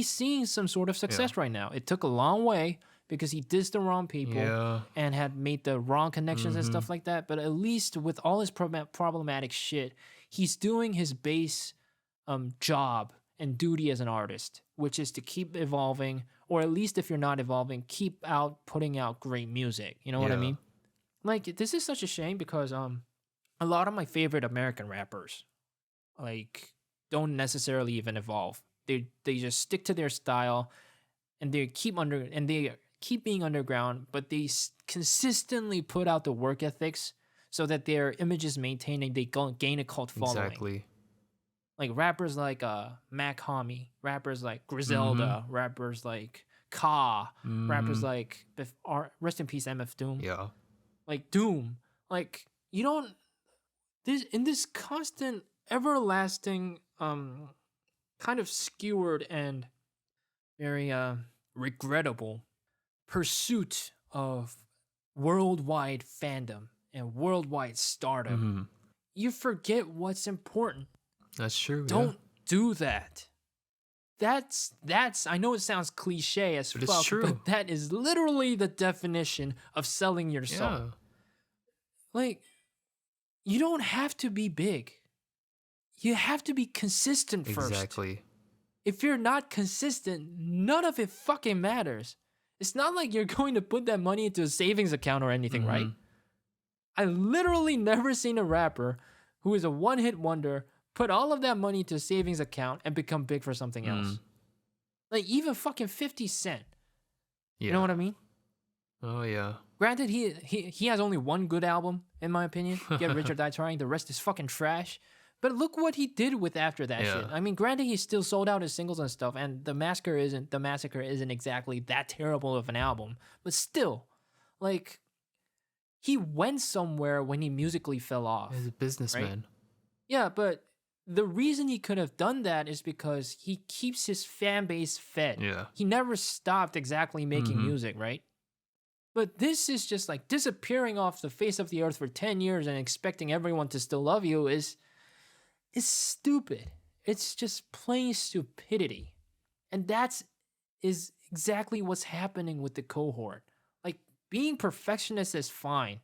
seeing some sort of success right now. It took a long way because he dissed the wrong people and had made the wrong connections and stuff like that. But at least with all his problematic shit, he's doing his base job and duty as an artist, which is to keep evolving, or at least if you're not evolving, keep putting out great music. You know what I mean? Like, this is such a shame because a lot of my favorite American rappers like don't necessarily even evolve. They just stick to their style and they keep being underground, but they consistently put out the work ethics so that their image is maintained and they gain a cult following. Exactly. Like rappers like Mac Homie, rappers like Griselda, rappers like Ka, rappers like rest in peace MF Doom. Yeah. Like Doom. Like you don't in this constant everlasting kind of skewered and very regrettable pursuit of worldwide fandom and worldwide stardom. You forget what's important. That's true. Don't do that. That's I know it sounds cliche as But fuck, it's true. but that is literally the definition of selling your soul. Yeah. Like, you don't have to be big. You have to be consistent first. Exactly. If you're not consistent, none of it fucking matters. It's not like you're going to put that money into a savings account or anything, right? I literally never seen a rapper who is a one-hit wonder put all of that money to a savings account and become big for something else. Like even fucking 50 Cent. Yeah. You know what I mean? Oh yeah. Granted, he has only one good album, in my opinion. Get Rich or Die Trying. The rest is fucking trash. But look what he did with after that shit. I mean, granted, he still sold out his singles and stuff, and The Massacre isn't exactly that terrible of an album. But still, like, he went somewhere when he musically fell off. He's a businessman. Right? Yeah, but the reason he could have done that is because he keeps his fan base fed. Yeah. He never stopped exactly making music, right? But this is just like disappearing off the face of the earth for 10 years and expecting everyone to still love you is stupid. It's just plain stupidity. And is exactly what's happening with the Cohort. Like, being perfectionist is fine.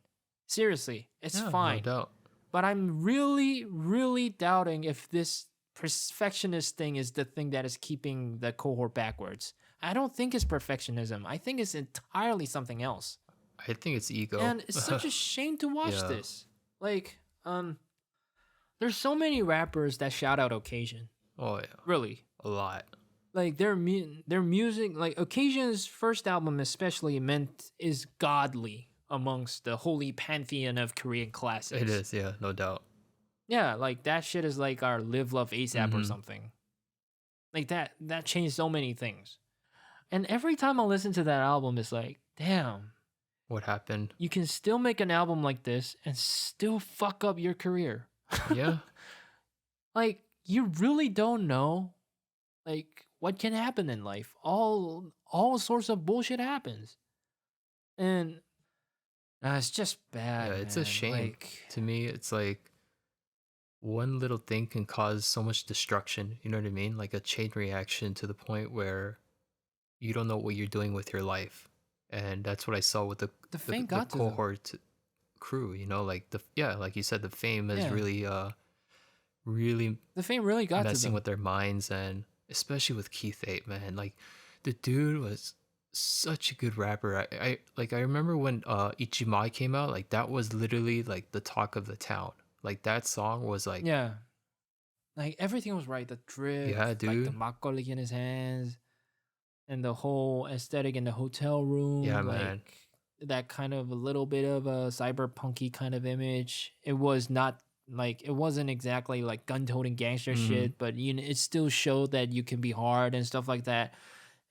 Seriously, it's fine. No doubt. But I'm really, really doubting if this perfectionist thing is the thing that is keeping the Cohort backwards. I don't think it's perfectionism. I think it's entirely something else. I think it's ego. And it's such a shame to watch this. Like, there's so many rappers that shout out Okasian. Oh yeah. Really. A lot. Like their music, like Okasian's first album especially is godly amongst the holy pantheon of Korean classics. It is, yeah, no doubt. Yeah, like that shit is like our Live Love ASAP or something. Like that changed so many things. And every time I listen to that album, it's like, damn. What happened? You can still make an album like this and still fuck up your career. Yeah. Like, you really don't know, like, what can happen in life. All sorts of bullshit happens. And it's just bad. Yeah, it's man. a shame. Like, to me, it's like one little thing can cause so much destruction. You know what I mean? Like a chain reaction to the point where you don't know what you're doing with your life. And that's what I saw with the Cohort crew, you know, like like you said, the fame is really the fame really got messing to them. with their minds, and especially with Keith Ape, man. Like the dude was such a good rapper. I remember when Ichimai came out, like that was literally like the talk of the town. Like that song was like like everything was right. The drip, yeah, dude. like the makgeolli in his hands, and the whole aesthetic in the hotel room. Yeah, like, man. That kind of a little bit of a cyberpunky kind of image. It wasn't exactly like gun-toting gangster shit, but it still showed that you can be hard and stuff like that.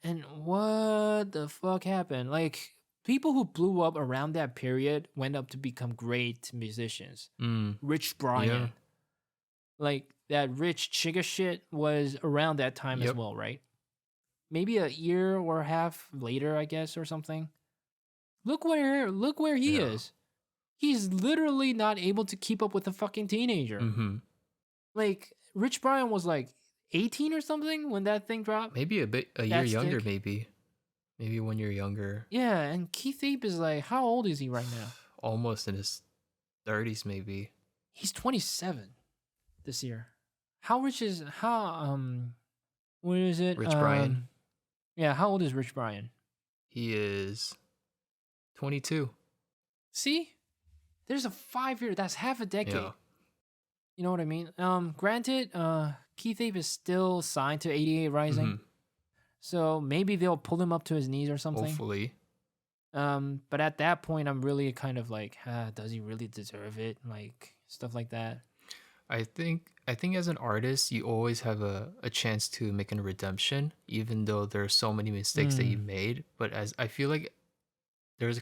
And what the fuck happened? Like, people who blew up around that period went up to become great musicians. Rich Brian. Yeah. Like, that Rich Chigga shit was around that time as well, right? Maybe a year or a half later, I guess, or something. Look where he is. He's literally not able to keep up with a fucking teenager. Like, Rich Brian was like 18 or something when that thing dropped. Maybe a year younger, maybe 1 year younger. Yeah, and Keith Ape is like, how old is he right now? Almost in his 30s, maybe. He's 27 this year. What is it? Rich Brian. Yeah, how old is Rich Brian? He is 22. See? There's a 5-year, that's half a decade. Yeah. You know what I mean? Granted, Keith Ape is still signed to 88 Rising. So maybe they'll pull him up to his knees or something. Hopefully. But at that point, I'm really kind of like, does he really deserve it? Like, stuff like that. I think as an artist, you always have a chance to make a redemption, even though there are so many mistakes that you made. But as I feel like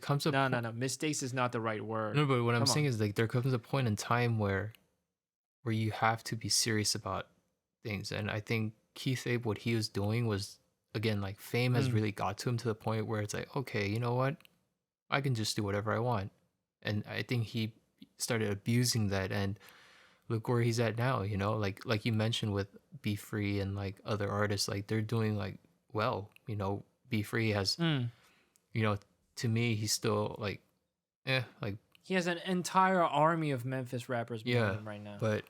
comes a no, mistakes is not the right word. No, but what I'm saying is like there comes a point in time where you have to be serious about things, and I think Keith Ape, what he was doing was, again, like fame has really got to him to the point where it's like, okay, you know what, I can just do whatever I want, and I think he started abusing that, and look where he's at now. You know, like you mentioned with B Free and like other artists, like they're doing like well. You know, B Free has, you know, to me he's still like, like he has an entire army of Memphis rappers behind him right now. But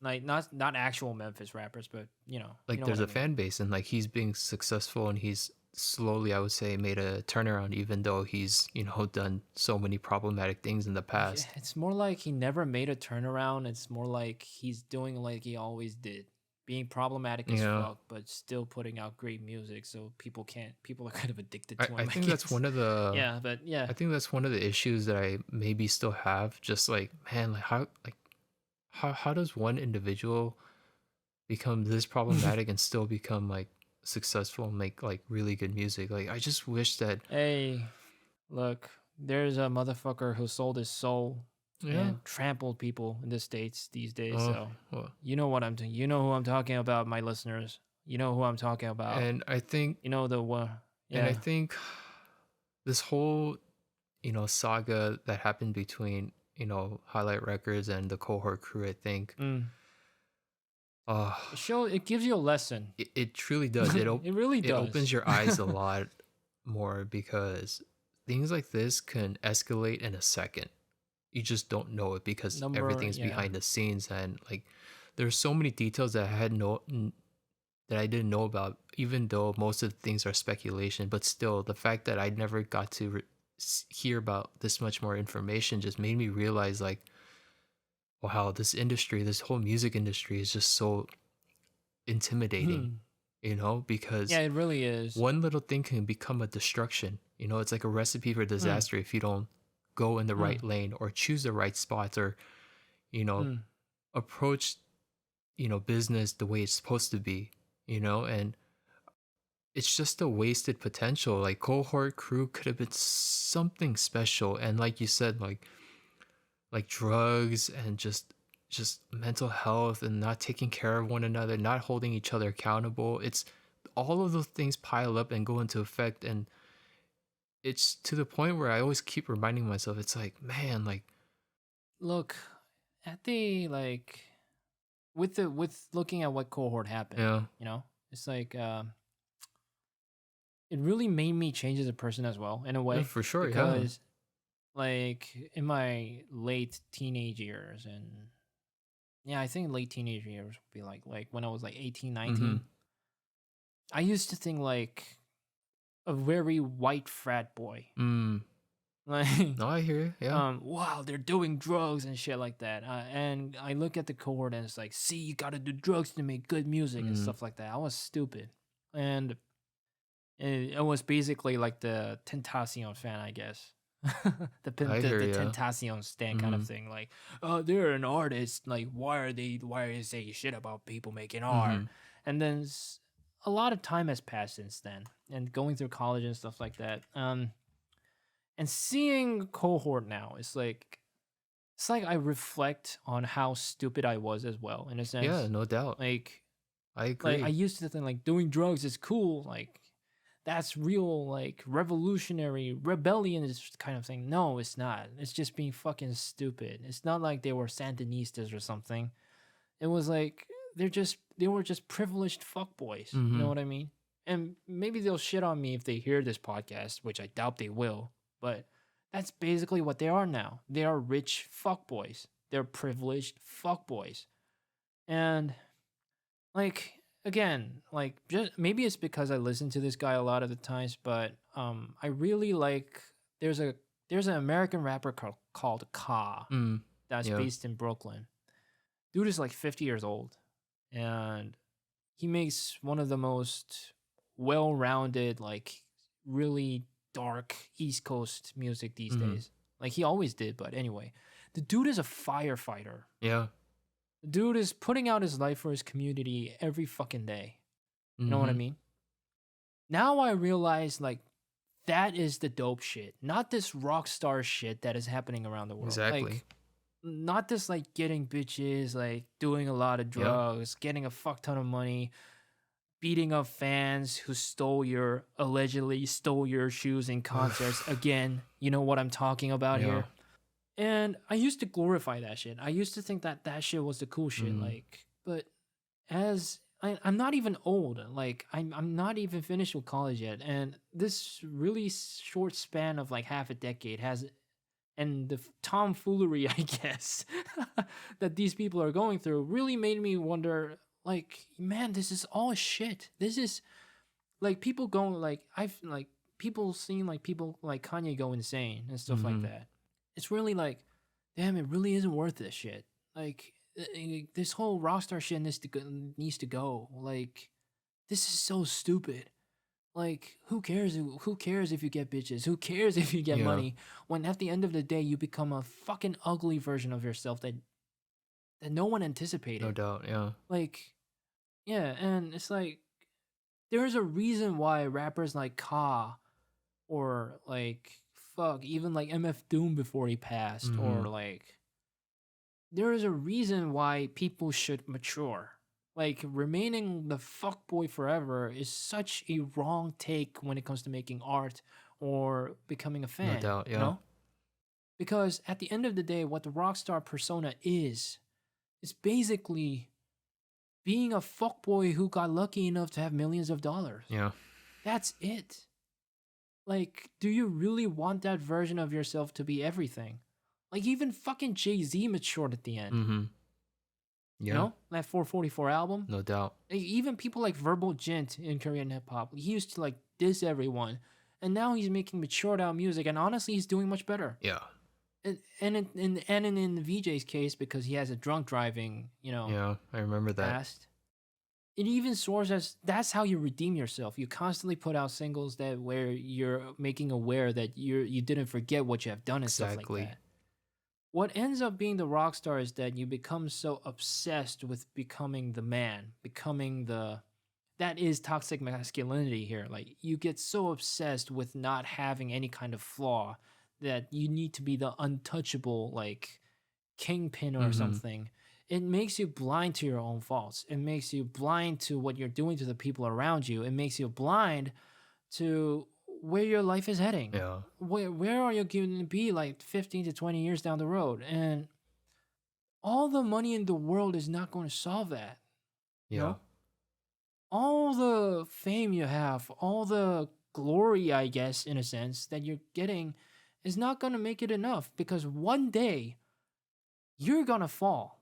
like not actual Memphis rappers, but you know, like there's a fan base, and like he's being successful and he's slowly, I would say, made a turnaround, even though he's, done so many problematic things in the Yeah, past. it's more like he never made a turnaround. It's more like he's doing like he always did, being problematic as Yeah. fuck, but still putting out great music. So people are kind of addicted I, to I him, I think that's guess. one of the Yeah, but yeah. I think that's one of the issues that I maybe still have. Just like, man, how does one individual become this problematic and still become like successful and make like really good music? Like, I just wish that, Hey, look, there's a motherfucker who sold his soul yeah. and trampled people in the States these days. Oh, So well, you know what I'm doing. You know who I'm talking about, my listeners. You know who I'm talking about. and I think You know the one. and I Yeah. think this whole, saga that happened between, Highlight Records and the Cohort crew, I think, Mm. uh It gives you a lesson. it truly does. It really It opens does. your eyes a lot more, because things like this can escalate in a second. You just don't know it because everything's Yeah. behind the scenes, and like there's so many details that that I didn't know about, even though most of the things are speculation. But still, the fact that I never got to hear about this much more information just made me realize, like, wow, this whole music industry is just so intimidating, Hmm. because Yeah, it really is. one little thing can become a destruction. It's like a recipe for Mm. disaster if you don't go in the right Mm. lane or choose the right spots, or, you know, Mm. approach, business the way it's supposed to be, and it's just a wasted potential. Like, Cohort crew could have been something special. And like you said, like drugs and just mental health and not taking care of one another, not holding each other accountable. It's all of those things pile up and go into effect, and it's to the point where I always keep reminding myself, it's like, man, like, Look, at the like with looking at what cohort happened, yeah, it's like it really made me change as a person as well in a yeah, way for sure, yeah. because like in my late teenage years and yeah, I think late teenage years would be like when I was like 18, Mm-hmm. 19. I used to think like a very white frat boy. Mm. Like No, I hear you, yeah. wow, they're doing drugs and shit like that. And I look at the cohort and it's like, see, you gotta do drugs to make good music and Mm. stuff like that. I was stupid. And it was basically like the Tentacion fan, I guess. I hear The you. Tentacion stand kind of Mm-hmm. thing. Like, oh, they're an artist. Like, why are they saying shit about people making art? Mm-hmm. And then a lot of time has passed since then, and going through college and stuff like that. And seeing cohort now, it's like I reflect on how stupid I was as well, in a Yeah, sense. no doubt. Like I I agree. used to think like doing drugs is cool, like that's real, like revolutionary rebellion is kind of thing. No, it's not. It's just being fucking stupid. It's not like they were Sandinistas or something. It was like they were just privileged fuckboys. You know Mm-hmm. what I mean? And maybe they'll shit on me if they hear this podcast, which I doubt they will. But that's basically what they are now. They are rich fuckboys. They're privileged fuckboys. And like again, like just maybe it's because I listen to this guy a lot of the times, but I really like there's a there's an American rapper called Ka Mm. that's Yeah. based in Brooklyn. Dude is like 50 years old and he makes one of the most well-rounded, like really dark East Coast music these Mm-hmm. days. Like he always did, but anyway, the dude is a firefighter. Yeah. The dude is putting out his life for his community every fucking day. You know what I Mm-hmm. mean? Now I realize like that is the dope shit, not this rock star shit that is happening around the world. Exactly. Like not this like getting bitches, like doing a lot of Yeah. drugs, getting a fuck ton of money, beating up fans who allegedly stole your shoes in concerts. Again, you know what I'm talking about Yeah. here. And I used to glorify that shit. I used to think that that shit was the cool shit. Mm. Like, but I'm not even old. Like, I'm not even finished with college yet. And this really short span of like half a decade has, and the tomfoolery, I guess, that these people are going through really made me wonder. Like, man, this is all shit. like people going like I've like people seeing like people like Kanye go insane and stuff like that. It's really like, damn, it really isn't worth this shit. Like this whole rockstar shit needs to go. Like this is so stupid. Like who cares? Who cares if you get bitches? Who cares if you get Yeah. money? When at the end of the day you become a fucking ugly version of yourself that no one anticipated. No doubt. Yeah. Like, yeah, and it's like there's a reason why rappers like Ka or like fuck even like MF Doom before he passed or like there is a reason why people should mature. Like remaining the fuckboy forever is such a wrong take when it comes to making art or becoming a fan. No doubt. Yeah. You know? Because at the end of the day, what the rockstar persona is basically being a fuckboy who got lucky enough to have millions of dollars. Yeah. That's it. Like, do you really want that version of yourself to be everything? Like, even fucking Jay-Z matured at the end. Yeah. You know? That 444 album? No doubt. Even people like Verbal Gent in Korean hip-hop, he used to, like, diss everyone. And now he's making matured out music, and honestly, he's doing much better. Yeah. And in the VJ's case, because he has a drunk driving, you know, Yeah, I remember that. past, it even soars as that's how you redeem yourself. You constantly put out singles that where you're making aware that you didn't forget what you have done and stuff Exactly. like that. What ends up being the rock star is that you become so obsessed with becoming the man, becoming the that is toxic masculinity here. Like you get so obsessed with not having any kind of flaw that you need to be the untouchable like kingpin or something. It makes you blind to your own faults. It makes you blind to what you're doing to the people around you. It makes you blind to where your life is heading. Yeah. Where are you going to be like 15 to 20 years down the road? And all the money in the world is not going to solve that. Yeah. You know? All the fame you have, all the glory, I guess, in a sense, that you're getting is not going to make it enough because one day you're going to fall.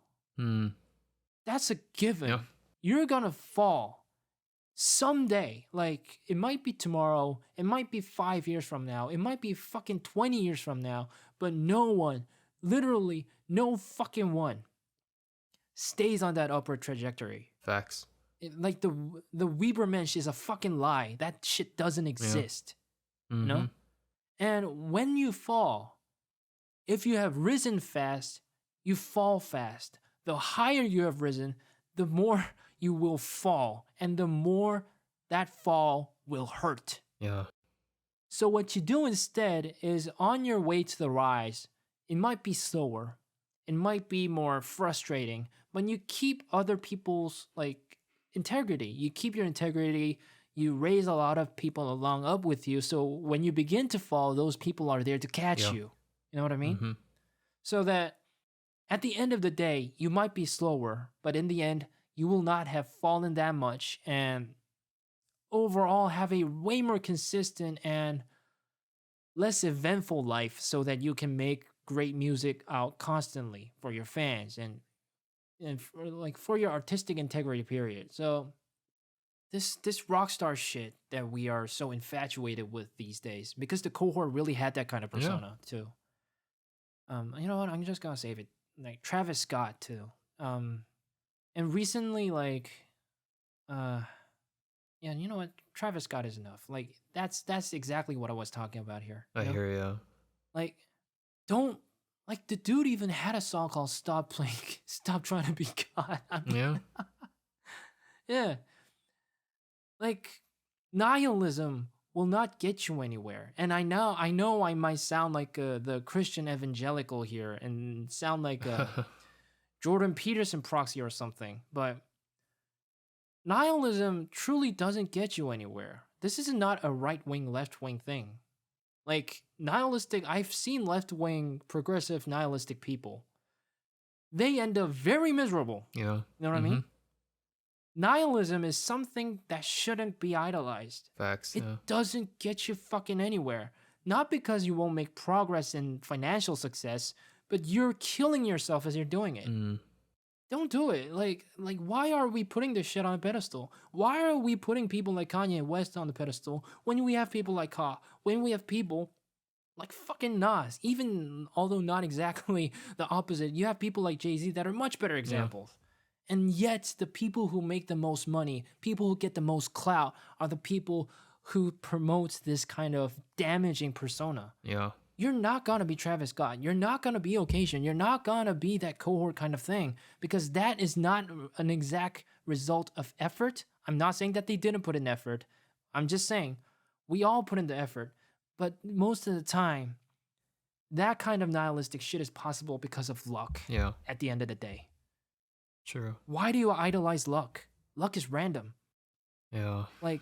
That's a given. Yeah. You're going to fall someday. Like, it might be tomorrow. It might be 5 years from now. It might be fucking 20 years from now. But no one, literally no fucking one, stays on that upward trajectory. Facts. Like the Webermensch is a fucking lie. That shit doesn't exist. You know? And when you fall, if you have risen fast, you fall fast. The higher you have risen, the more you will fall. And the more that fall will hurt. Yeah. So what you do instead is on your way to the rise, it might be slower. It might be more frustrating. But you keep other people's like integrity. You keep your integrity. You raise a lot of people along up with you. So when you begin to fall, those people are there to catch you. You know what I mean? So that at the end of the day, you might be slower, but in the end, you will not have fallen that much and overall have a way more consistent and less eventful life so that you can make great music out constantly for your fans and for your artistic integrity period. So this rock star shit that we are so infatuated with these days, because the Cohort really had that kind of persona too. You know what? I'm just gonna save it. Like Travis Scott too. And recently, like, yeah, you know what? Travis Scott is enough. Like that's exactly what I was talking about here. I hear you. Like, don't. Like, the dude even had a song called Stop Trying to Be God. Yeah. Yeah. Like, nihilism will not get you anywhere. And I know I might sound like the Christian evangelical here and sound like a Jordan Peterson proxy or something, but nihilism truly doesn't get you anywhere. This is not a right-wing, left-wing thing. Like, nihilistic, I've seen left-wing, progressive, nihilistic people. They end up very miserable. Yeah. You know what I mean? Nihilism is something that shouldn't be idolized. Facts. It doesn't get you fucking anywhere. Not because you won't make progress in financial success, but you're killing yourself as you're doing it. Don't do it. Like why are we putting this shit on a pedestal? Why are we putting people like Kanye West on the pedestal when we have people like Ka, when we have people like fucking Nas, even although not exactly the opposite, you have people like Jay-Z that are much better Yeah. examples. And yet the people who make the most money, people who get the most clout are the people who promotes this kind of damaging persona. Yeah. You're not gonna be Travis Scott. You're not gonna be Occasion. You're not gonna be that cohort kind of thing because that is not an exact result of effort. I'm not saying that they didn't put in effort. I'm just saying we all put in the effort, but most of the time, that kind of nihilistic shit is possible because of luck. Yeah. At the end of the day, True. why do you idolize luck? Luck is random. Yeah. Like,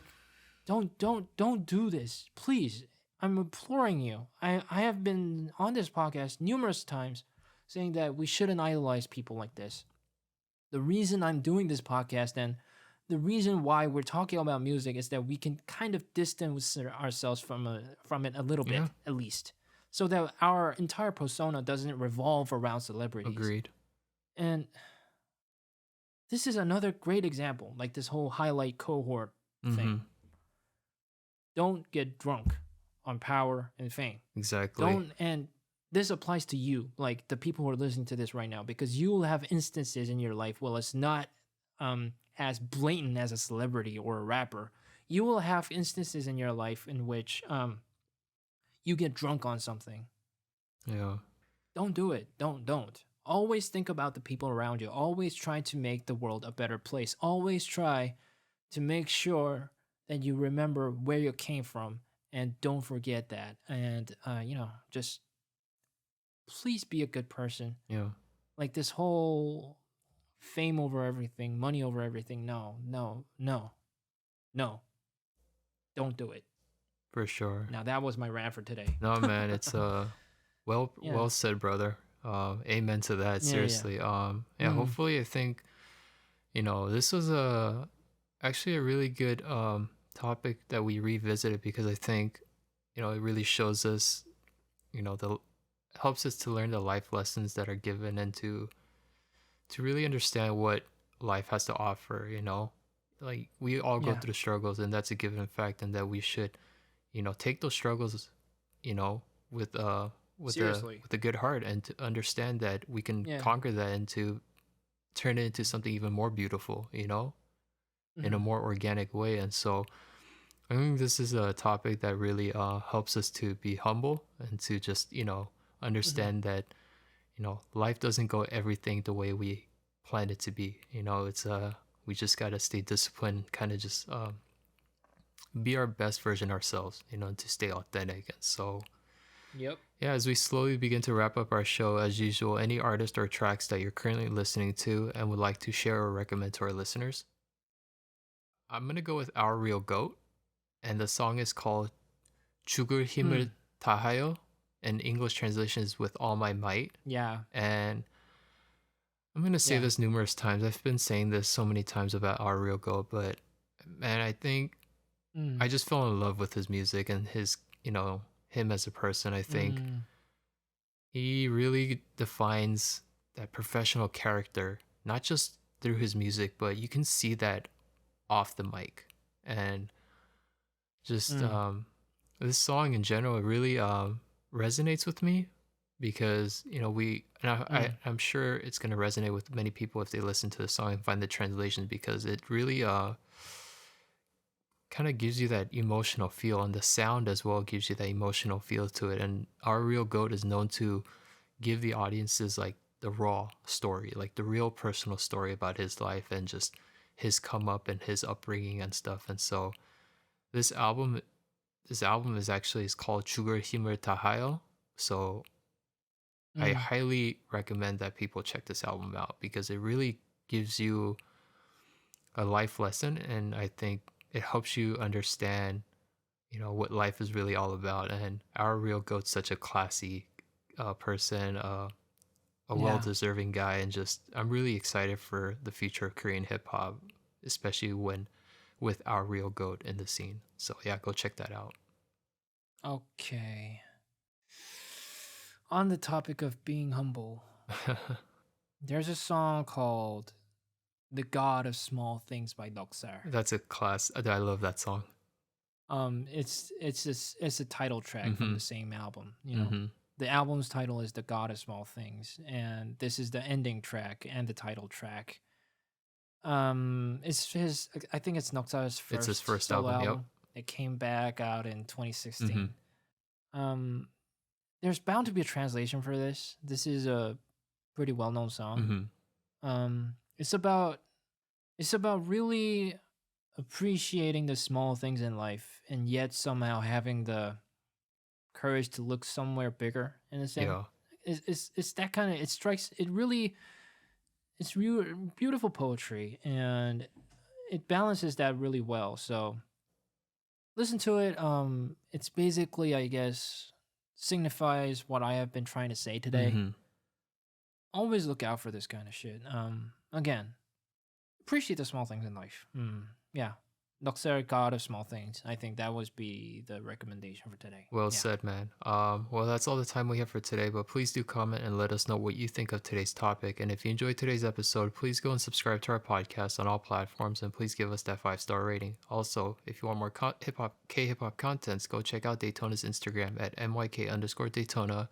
don't do this, please. I'm imploring you. I have been on this podcast numerous times saying that we shouldn't idolize people like this. The reason I'm doing this podcast and the reason why we're talking about music is that we can kind of distance ourselves from it a little bit, Yeah. at least, so that our entire persona doesn't revolve around celebrities. Agreed. And this is another great example, like this whole highlight cohort thing. Don't get drunk on power and fame. Exactly. Don't, and this applies to you, like the people who are listening to this right now, because you will have instances in your life, well, it's not as blatant as a celebrity or a rapper. You will have instances in your life in which you get drunk on something. Yeah. Don't do it. Don't. Always think about the people around you. Always try to make the world a better place. Always try to make sure that you remember where you came from and don't forget that. And, just please be a good person. Yeah. Like this whole fame over everything, money over everything. No. Don't do it. For sure. Now, that was my rant for today. No, man, it's well Yeah. well said, brother. Amen to that. Yeah. Seriously. Hopefully I think, this was actually a really good topic that we revisited because I think, it really shows us, the helps us to learn the life lessons that are given and to really understand what life has to offer, Like we all go Yeah. through struggles and that's a given fact and that we should, take those struggles, with Seriously. with a good heart and to understand that we can Yeah. conquer that and to turn it into something even more beautiful, in a Mhm. more organic way. And so I think this is a topic that really helps us to be humble and to just, understand that, life doesn't go everything the way we planned it to be. It's we just gotta stay disciplined, kind of just be our best version ourselves, to stay authentic. And so Yep. yeah, as we slowly begin to wrap up our show, as usual, any artist or tracks that you're currently listening to and would like to share or recommend to our listeners? I'm going to go with Our Real Goat, and the song is called 죽을 힘을 다하여, and English translation is With All My Might. Yeah. And I'm going to say Yeah. this numerous times. I've been saying this so many times about Our Real Goat, but man, I think I just fell in love with his music and his, him as a person. I think he really defines that professional character, not just through his music, but you can see that off the mic. And just this song in general really resonates with me because, I'm sure it's going to resonate with many people if they listen to the song and find the translation, because it really kind of gives you that emotional feel, and the sound as well gives you that emotional feel to it. And Our Real Goat is known to give the audiences like the raw story, like the real personal story about his life and just his come up and his upbringing and stuff. And so this album is called 죽을 힘을 다하여. So I highly recommend that people check this album out because it really gives you a life lesson, and I think it helps you understand, what life is really all about. And Our Real Goat's such a classy person, a well-deserving guy, and just I'm really excited for the future of Korean hip hop, especially with Our Real Goat in the scene. So yeah, go check that out. Okay. On the topic of being humble, There's a song called "The God of Small Things" by Noxar. That's a class. I love that song. It's a title track from Mm-hmm. the same album. Mm-hmm. The album's title is "The God of Small Things," and this is the ending track and the title track. It's his. I think it's Noxar's It's his first first solo album. Yep. album. It came back out in 2016. Mm-hmm. There's bound to be a translation for this. This is a pretty well-known song. Mm-hmm. It's about really appreciating the small things in life and yet somehow having the courage to look somewhere bigger in a sense. Yeah. It's that kind of, it strikes it really, it's beautiful poetry, and it balances that really well. So listen to it. It's basically, I guess, signifies what I have been trying to say today. Mm-hmm. Always look out for this kind of shit. Again, appreciate the small things in life. Yeah. Noxer, God of Small Things. I think that would be the recommendation for today. Well Yeah. said, man. Well, that's all the time we have for today, but please do comment and let us know what you think of today's topic. And if you enjoyed today's episode, please go and subscribe to our podcast on all platforms, and please give us that 5-star rating. Also, if you want more K-hip hop contents, go check out Daytona's Instagram at myk_Daytona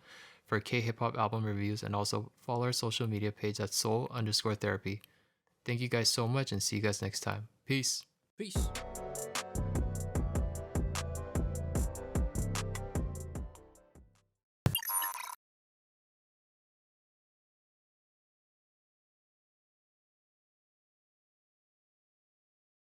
for K-hip hop album reviews, and also follow our social media page at Seoul_Therapy. Thank you guys so much, and see you guys next time. Peace. Peace.